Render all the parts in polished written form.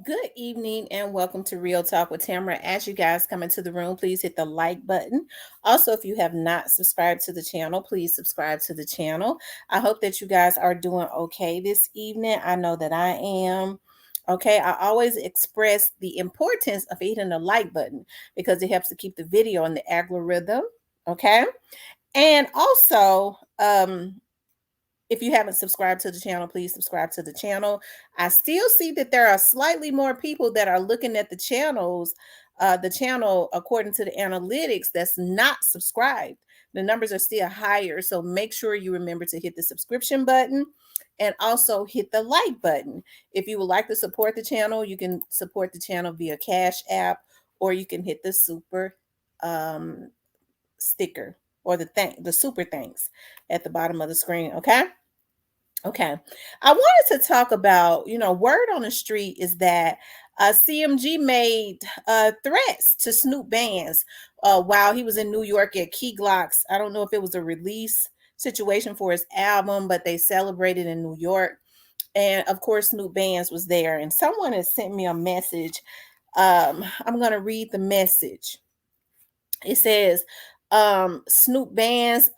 Good evening and welcome to Real Talk with Tamara. As you guys come into the room, please hit the like button. Also, if you have not subscribed to the channel, please subscribe to the channel. I hope that you guys are doing okay this evening. I know that I am. Okay, I always express the importance of hitting the like button because it helps to keep the video in the algorithm. Okay, and also, if you haven't subscribed to the channel, please subscribe to the channel. I still see that there are slightly more people that are looking at the channel according to the analytics that's not subscribed. The numbers are still higher, so make sure you remember to hit the subscription button and also hit the like button. If you would like to support the channel, you can support the channel via Cash App, or you can hit the super um, sticker or the super thanks at the bottom of the screen. Okay. I wanted to talk about, word on the street is that CMG made threats to Snoop Bands while he was in New York at Key Glocks. I don't know if it was a release situation for his album, but they celebrated in New York. And of course, Snoop Bands was there. And someone has sent me a message. I'm going to read the message. It says, Snoop Bands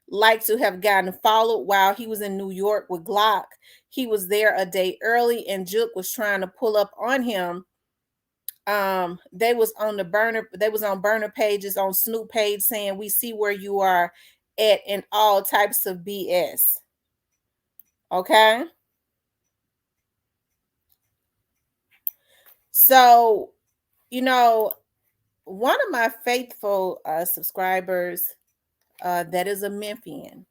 like to have gotten followed while he was in New York with Glock. He was there a day early and Juke was trying to pull up on him. They was on burner pages on Snoop page saying, "We see where you are at," and all types of BS. Okay. So, you know, one of my faithful subscribers that is a Memphian.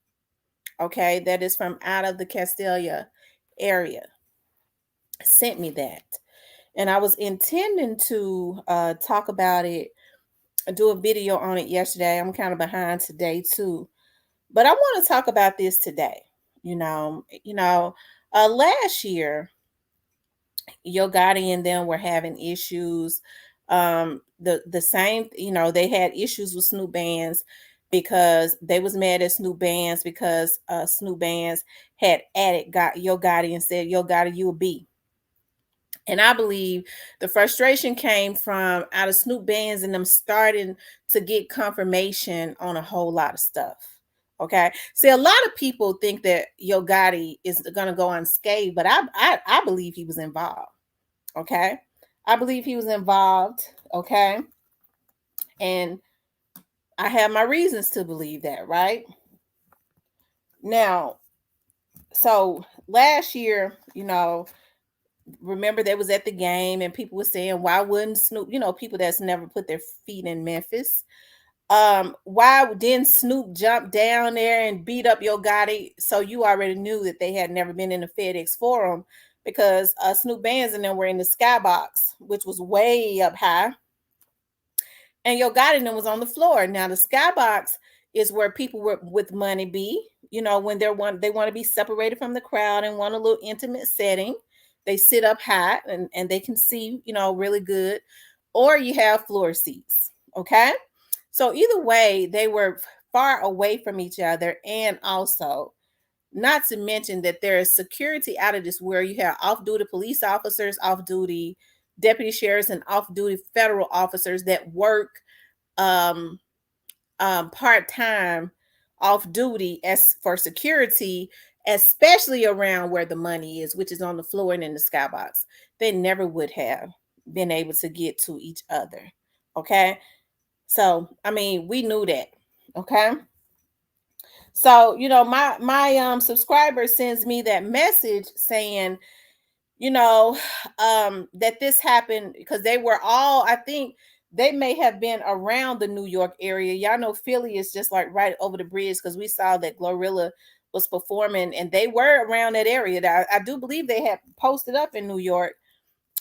Okay, that is from out of the Castelia area, sent me that. And I was intending to talk about it, do a video on it yesterday. I'm kind of behind today too. But I want to talk about this today. Last year, Yo Gotti and them were having issues. The same, they had issues with Snoop Bands because they was mad at Snoop Bands because Snoop Bands had added Yo Gotti and said, "Yo Gotti, you a B." And I believe the frustration came from out of Snoop Bands and them starting to get confirmation on a whole lot of stuff. Okay. See, a lot of people think that Yo Gotti is gonna go unscathed, but I believe he was involved. Okay. I believe he was involved. Okay. And I have my reasons to believe that, right? Now, so last year, remember they was at the game and people were saying, why wouldn't Snoop, people that's never put their feet in Memphis, why didn't Snoop jump down there and beat up Yo Gotti? So you already knew that they had never been in the FedEx Forum because Snoop Bands and them were in the skybox, which was way up high, and Yo Gotti and them was on the floor. Now the skybox is where people with money be. When they want to be separated from the crowd and want a little intimate setting, they sit up high and they can see, really good. Or you have floor seats. Okay. So either way, they were far away from each other. And also, not to mention that there is security out of this where you have off-duty police officers, off-duty deputy sheriffs, and off-duty federal officers that work um, part-time off duty as for security, especially around where the money is, which is on the floor and in the skybox. They never would have been able to get to each other. Okay. So I mean, we knew that. Okay. So, my subscriber sends me that message saying, that this happened because they were all, I think they may have been around the New York area. Y'all know Philly is just like right over the bridge because we saw that Glorilla was performing and they were around that area. I do believe they had posted up in New York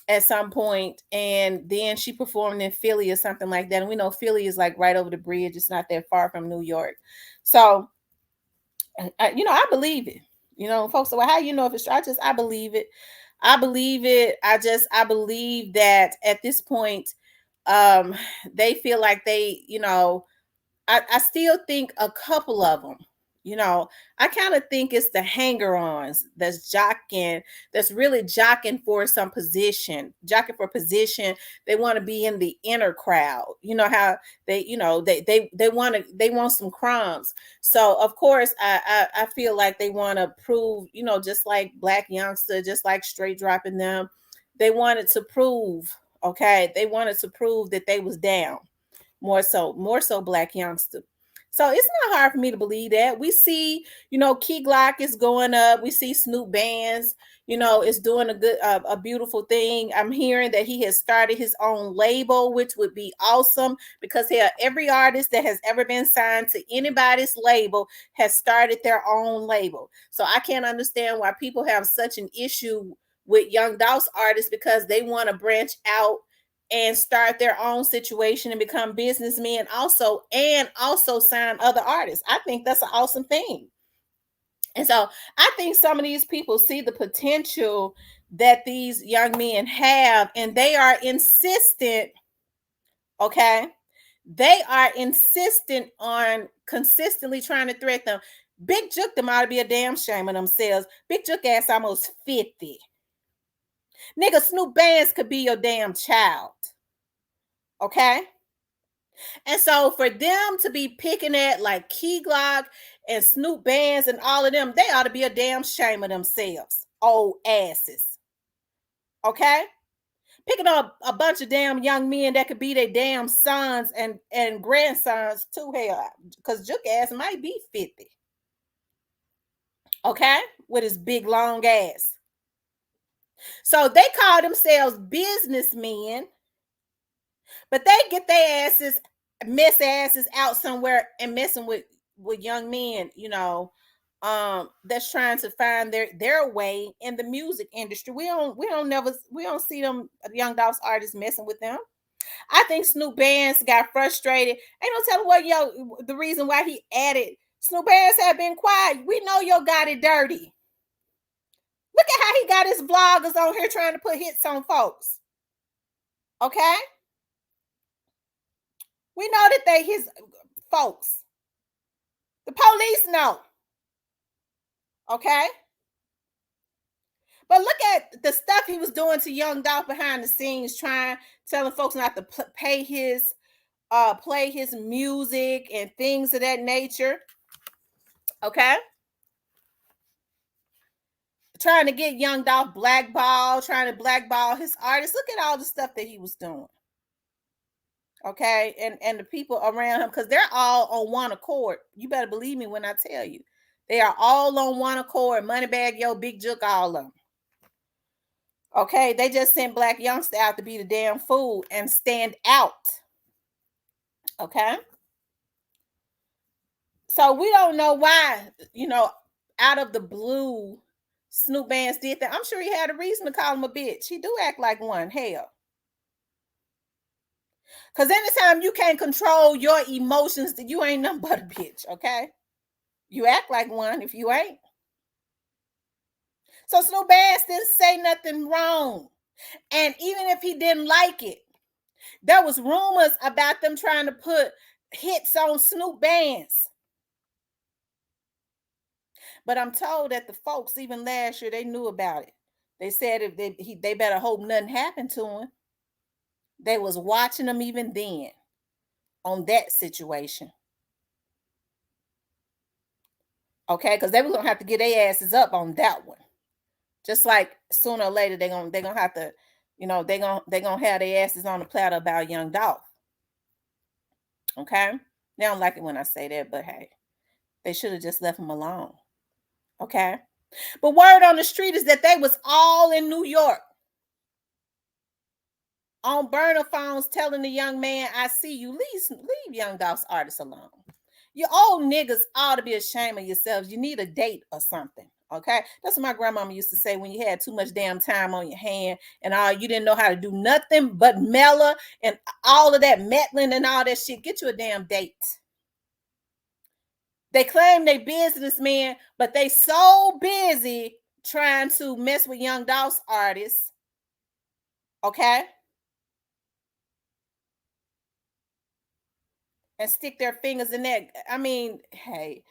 at some point, and then she performed in Philly or something like that. And we know Philly is like right over the bridge. It's not that far from New York. So, I believe it. Folks say, well, how you know if it's true? I believe it. I believe it. I believe that at this point, um, they feel like they, I still think a couple of them. You know, I kind of think it's the hanger-ons that's really jockeying for some position, jockeying for position. They want to be in the inner crowd. You know how they want some crumbs. So of course, I feel like they want to prove, just like Black Youngster, just like Straight Dropping them, they wanted to prove, okay, they wanted to prove that they was down more so Black Youngster. So it's not hard for me to believe that. We see, Key Glock is going up. We see Snoop Bands, is doing a beautiful thing. I'm hearing that he has started his own label, which would be awesome because every artist that has ever been signed to anybody's label has started their own label. So I can't understand why people have such an issue with Young Dolph's artists because they want to branch out and start their own situation and become businessmen also sign other artists. I think that's an awesome thing. And so I think some of these people see the potential that these young men have, and they are insistent, okay? They are insistent on consistently trying to threat them. Big Jook them ought to be a damn shame of themselves. Big Jook ass almost 50. Nigga, Snoop Bands could be your damn child. Okay? And so for them to be picking at like Key Glock and Snoop Bands and all of them, they ought to be a damn shame of themselves. Old asses. Okay? Picking up a bunch of damn young men that could be their damn sons and grandsons too. Hell, because Jook ass might be 50. Okay? With his big long ass. So they call themselves businessmen, but they get their asses out somewhere and messing with young men, that's trying to find their way in the music industry. We don't see them Young Dolph's artists messing with them. I think Snoop Bands got frustrated. Ain't no telling what the reason why he added. Snoop Bands had been quiet. We know yo got it dirty. Look at how he got his vloggers on here trying to put hits on folks. Okay? We know that they his folks. The police know. Okay? But look at the stuff he was doing to Young Dolph behind the scenes, telling folks not to play his music and things of that nature. Okay? Trying to get Young Dolph blackballed, trying to blackball his artists. Look at all the stuff that he was doing. Okay, and the people around him, because they're all on one accord. You better believe me when I tell you, they are all on one accord. Moneybag Yo, Big Jook, all of them. Okay, they just sent Black Youngster out to be the damn fool and stand out. Okay, so we don't know why, out of the blue, Snoop Bands did that. I'm sure he had a reason to call him a bitch. He do act like one. Hell. Because anytime you can't control your emotions, then you ain't nothing but a bitch, okay? You act like one if you ain't. So Snoop Bass didn't say nothing wrong. And even if he didn't like it, there was rumors about them trying to put hits on Snoop Bands. But I'm told that the folks, even last year, they knew about it. They said if they better hope nothing happened to him. They was watching him even then on that situation. Okay, because they were gonna have to get their asses up on that one. Just like sooner or later they're gonna have to, they're gonna have their asses on the platter about Young Dolph. Okay, they don't like it when I say that, but hey, they should have just left him alone. Okay, but word on the street is that they was all in New York on burner phones telling the young man, "I see you. Leave Young Dolph's artists alone. You old niggas ought to be ashamed of yourselves. You need a date or something." Okay, that's what my grandmama used to say when you had too much damn time on your hand and all you didn't know how to do nothing but mellow and all of that meddling and all that shit. Get you a damn date. They claim they businessmen, but they so busy trying to mess with Young Dolph's artists. Okay, and stick their fingers in that. I mean, hey,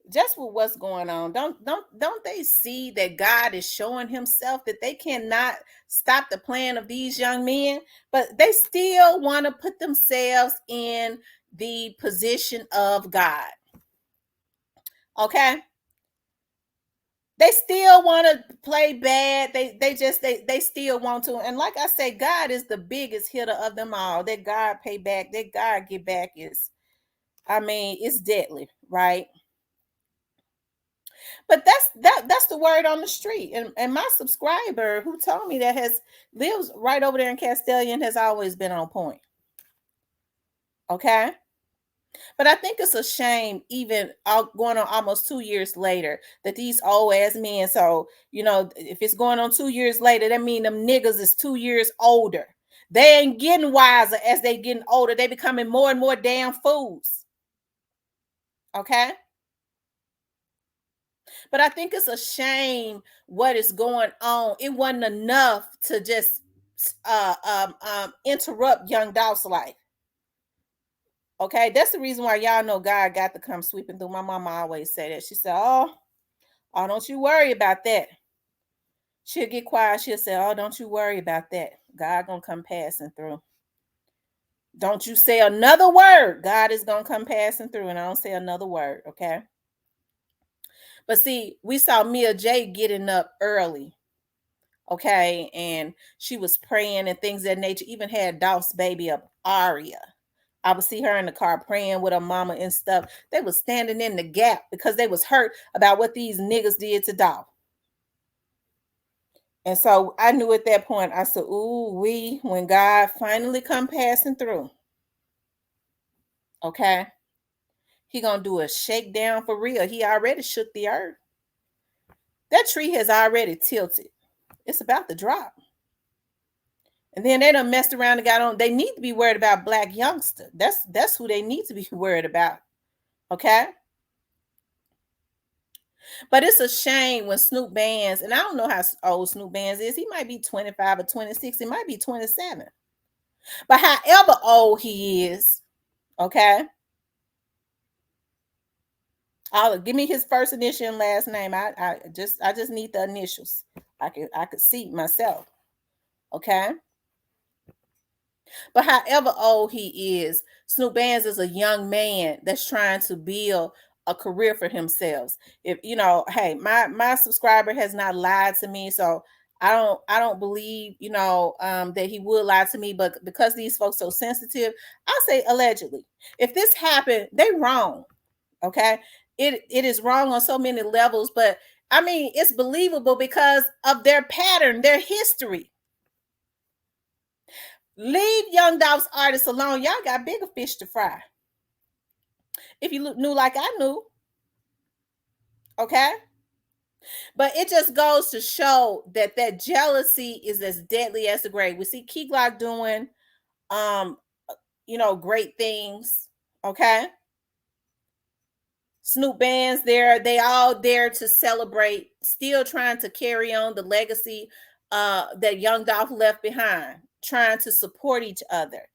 just with what's going on, don't they see that God is showing himself that they cannot stop the plan of these young men, but they still want to put themselves in the position of God. Okay? They still want to play bad. They still want to. And like I say, God is the biggest hitter of them all. That God pay back, that God get back is, I mean, it's deadly, right? But that's the word on the street. And my subscriber who told me that has lives right over there in Castellian has always been on point. Okay. But I think it's a shame, even going on almost 2 years later, that these old ass men. So, if it's going on 2 years later, that mean them niggas is 2 years older. They ain't getting wiser as they getting older. They becoming more and more damn fools. Okay. But I think it's a shame what is going on. It wasn't enough to just interrupt young Dolph's life. Okay, that's the reason why y'all know God got to come sweeping through. My mama always say that. She said, "Oh, don't you worry about that." She'll get quiet. She'll say, "Oh, don't you worry about that. God gonna come passing through. Don't you say another word. God is gonna come passing through." And I don't say another word. Okay. But see, we saw Mia J getting up early. Okay, and she was praying and things of that nature. Even had Dolph's baby up, Aria. I would see her in the car praying with her mama and stuff. They was standing in the gap because they was hurt about what these niggas did to Dolph. And so I knew at that point, I said, ooh, when God finally come passing through, okay, he gonna do a shakedown for real. He already shook the earth. That tree has already tilted. It's about to drop. And then they done messed around and got on. They need to be worried about Black youngster. That's who they need to be worried about. Okay. But it's a shame when Snoop Bands, and I don't know how old Snoop Bands is. He might be 25 or 26. He might be 27. But however old he is, okay. I'll give me his first initial and last name. I just need the initials. I could see myself. Okay. But however old he is, Snoop Bands is a young man that's trying to build a career for himself. If hey, my subscriber has not lied to me, so I don't believe that he would lie to me. But because these folks so sensitive, I'll say allegedly. If this happened, they wrong. Okay, it is wrong on so many levels, but I mean it's believable because of their pattern, their history. Leave Young Dolph's artists alone. Y'all got bigger fish to fry. If you knew like I knew, okay? But it just goes to show that jealousy is as deadly as the grave. We see Key Glock doing, um, great things, okay? Snoop Bands there, they all there to celebrate, still trying to carry on the legacy that Young Dolph left behind, trying to support each other.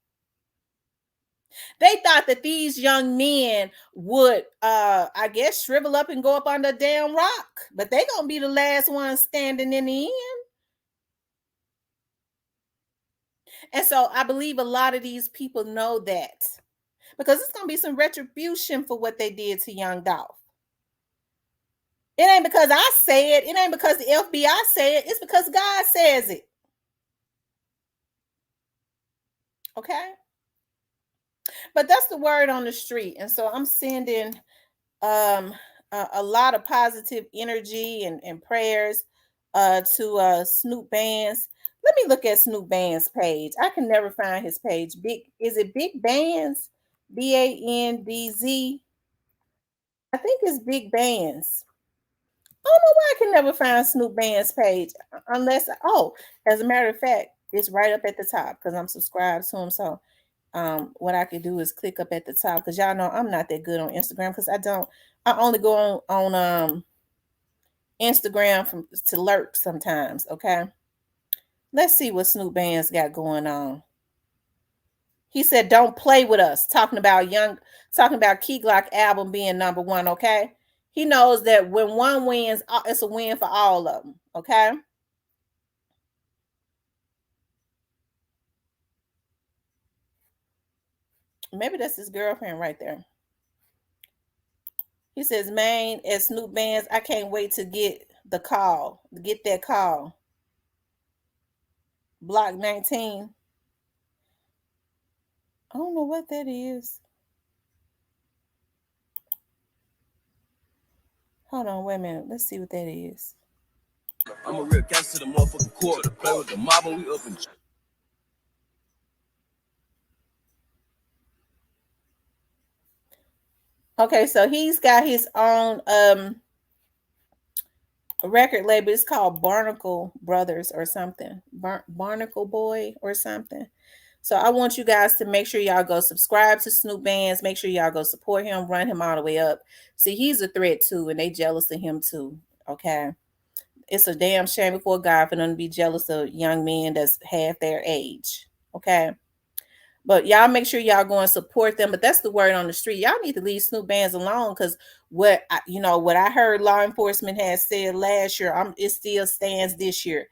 They thought that these young men would I guess shrivel up and go up on the damn rock, but they gonna be the last ones standing in the end. And so I believe a lot of these people know that because it's gonna be some retribution for what they did to young Dolph. It ain't because I say it, it ain't because the FBI say it, it's because God says it. Okay. But that's the word on the street. And so I'm sending um a lot of positive energy and prayers to Snoop Bands. Let me look at Snoop Bands page. I can never find his page. Is it Big Bands? BANDZ? I think it's Big Bands. I don't know why I can never find Snoop Band's page unless as a matter of fact, it's right up at the top because I'm subscribed to him. So what I could do is click up at the top because y'all know I'm not that good on Instagram because I only go on Instagram to lurk sometimes. Okay, let's see what Snoop Band's got going on. He said, "Don't play with us." Talking about Key Glock album being number one. Okay, He knows that when one wins, it's a win for all of them. Okay. Maybe that's his girlfriend right there. He says, "Man, at Snoop Bands, I can't wait to get the call. Get that call. Block 19. I don't know what that is. Hold on, wait a minute. Let's see what that is. I'm a real gangster to the motherfucking court. Play with the mob and we up in. Okay, so he's got his own record label. It's called Barnacle Brothers or something. Barnacle Boy or something. So I want you guys to make sure y'all go subscribe to Snoop Bands. Make sure y'all go support him, run him all the way up. See, he's a threat too, and they jealous of him too. Okay. It's a damn shame before God for them to be jealous of young men that's half their age. Okay. But y'all make sure y'all go and support them. But that's the word on the street. Y'all need to leave Snoop Bands alone, because what I heard law enforcement has said last year, it still stands this year.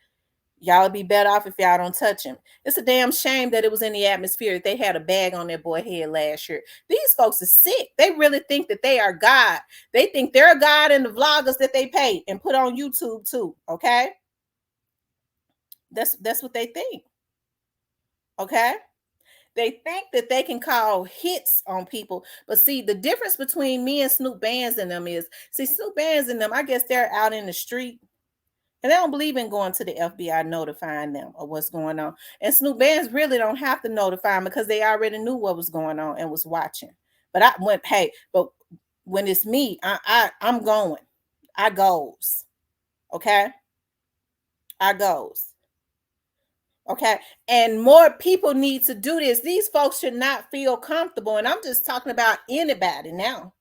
Y'all be better off if y'all don't touch him. It's a damn shame that it was in the atmosphere that they had a bag on their boy head last year. These folks are sick. They really think that they are God. They think they're God and the vloggers that they pay and put on YouTube too. Okay, that's what they think. Okay. They think that they can call hits on people. But see, the difference between me and Snoop Bands and them is, see, Snoop Bands and them, I guess they're out in the street and they don't believe in going to the FBI notifying them of what's going on. And Snoop Bands really don't have to notify them because they already knew what was going on and was watching. But but when it's me, I'm going. I goes. Okay. I goes. Okay. And more people need to do this. These folks should not feel comfortable. And I'm just talking about anybody now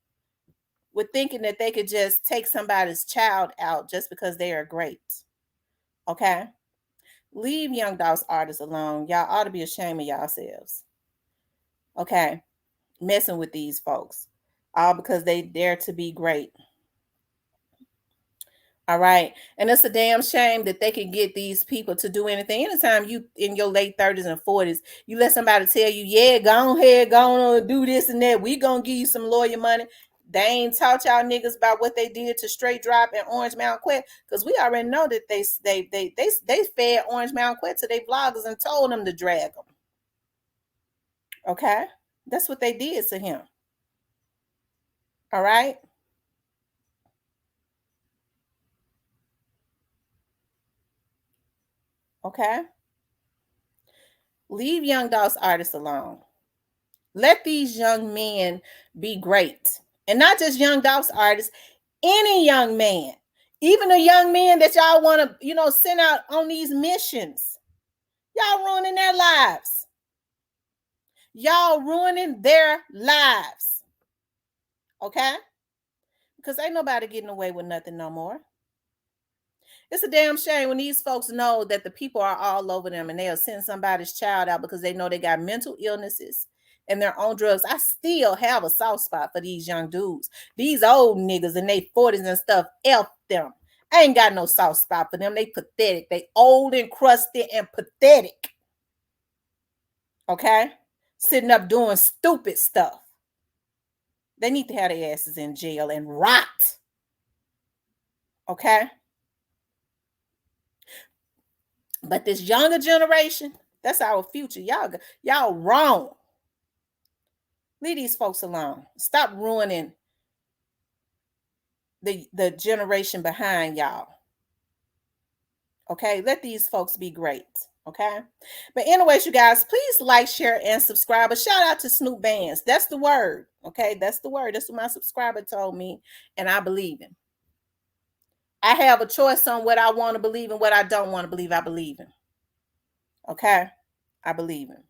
with thinking that they could just take somebody's child out just because they are great. Okay. Leave Young Dolph's artists alone. Y'all ought to be ashamed of yourselves. Okay. Messing with these folks. All because they dare to be great. All right. And it's a damn shame that they can get these people to do anything. Anytime you in your late 30s and 40s, you let somebody tell you, yeah, go ahead, go on, do this and that. We gonna give you some lawyer money. They ain't taught y'all niggas about what they did to Straight Drop and Orange Mountain Quet, because we already know that they fed Orange Mountain Quet to their vloggers and told them to drag them. Okay, that's what they did to him. All right. Okay. Leave Young Dolph's artists alone. Let these young men be great. And not just Young Dolph's artists, any young man, even a young man that y'all want to, send out on these missions. Y'all ruining their lives. Y'all ruining their lives. Okay? Because ain't nobody getting away with nothing no more. It's a damn shame when these folks know that the people are all over them and they'll send somebody's child out because they know they got mental illnesses and they're on drugs. I still have a soft spot for these young dudes. These old niggas in their 40s and stuff, F them. I ain't got no soft spot for them. They pathetic. They old and crusty and pathetic. Okay? Sitting up doing stupid stuff. They need to have their asses in jail and rot. Okay? But this younger generation, that's our future. Y'all wrong. Leave these folks alone. Stop ruining the generation behind y'all. Okay, let these folks be great. Okay, but anyways, you guys, please like, share, and subscribe. A shout out to Snoop Bands. That's the word. Okay, that's the word. That's what my subscriber told me, and I believe him. I have a choice on what I want to believe and what I don't want to believe. I believe him. Okay, I believe him.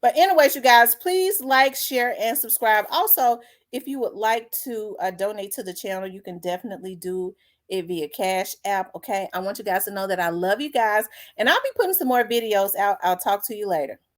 But anyways, you guys, please like, share, and subscribe. Also, if you would like to donate to the channel, you can definitely do it via Cash App. Okay, I want you guys to know that I love you guys, and I'll be putting some more videos out. I'll talk to you later.